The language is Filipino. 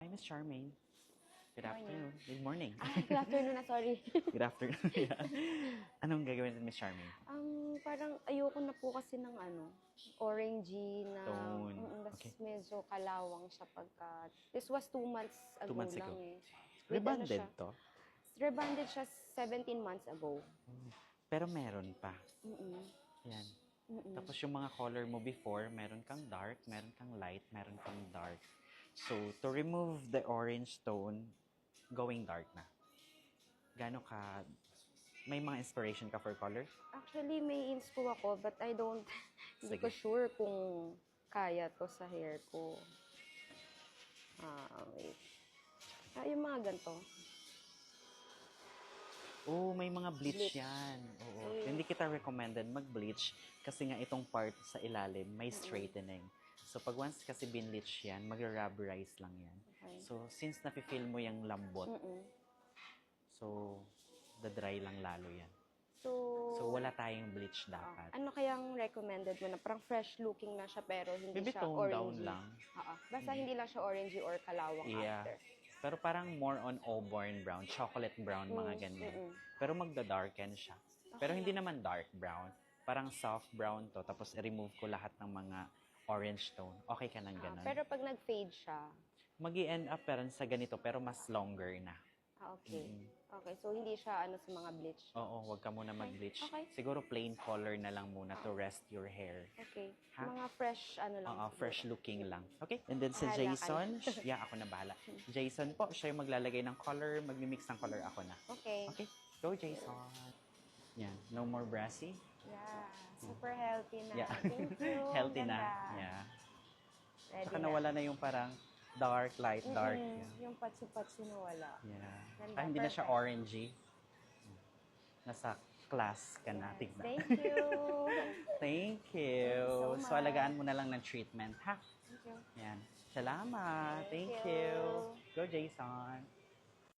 Hi, Miss Charmaine. Good Morning. afternoon. Good morning. Good afternoon na, sorry. Good afternoon. Yeah. Anong gagawin natin, Miss Charmaine? Parang ayoko na po kasi ng orangey na, Tone. tas Okay. medyo kalawang siya pagka, this was 2 months 2 ago months lang ago. eh. Rebonded Siya? to. Rebonded siya 17 months ago. Pero meron pa. Mm-mm. Yan. Mm-mm. Tapos yung mga color mo before, meron kang dark, meron kang light, meron kang dark. So, to remove the orange tone, going dark na. Gano'n ka, may mga inspiration ka for color? Actually, may inspo ako, but I don't, hindi ko Sige. sure kung kaya to sa hair ko. Wait. Yung mga ganito. Oh, may mga bleach Bleach. yan. Oo. Uy. Hindi kita recommended mag-bleach kasi nga itong part sa ilalim may straightening. So, pag once kasi binleach yan, mag-rubberize lang yan. Okay. So, since nafe-feel mo yung lambot, so, the-dry lang lalo yan. So, wala tayong bleach dapat. Ano kayang recommended mo na parang fresh looking na siya pero hindi Maybe siya tone down orangey? lang. Basta hindi lang siya orangey or kalawang Yeah. after. Pero parang more on auburn brown, chocolate brown, mga ganyan. Pero magda-darken siya. Pero hindi naman dark brown. Parang soft brown to. Tapos i-remove ko lahat ng mga orange tone. Okay ka nang ganun. Pero pag nag-fade siya, Mag-i-end up pa rin sa ganito pero mas longer na. okay. Okay, so hindi siya sa mga bleach. Oo, wag ka muna mag-bleach. Okay. Siguro plain color na lang muna to rest your hair. Okay. Ha? Mga fresh lang. Oo, siguro. fresh looking lang. Okay? And then si Bahala ka Jason, yeah, ako na bahala. Jason po, siya yung maglalagay ng color, magmi-mix ng color ako na. Okay. Okay? Go, Jason. Yan. No more brassy? Yeah. Super healthy na. Yeah. Thank you. Healthy Ganda. na. Yeah. Ready Saka na. nawala na yung parang dark, light, dark. Yung patsi-patsi na wala. Yeah. Ganda, Hindi na siya perfect. orangey. Nasa class ka na. Tignan. Thank you. Thank you. Thank you so So, alagaan much. mo na lang ng treatment, ha? Thank you. Yan. Salamat. Thank Thank you. you. Go, Jason.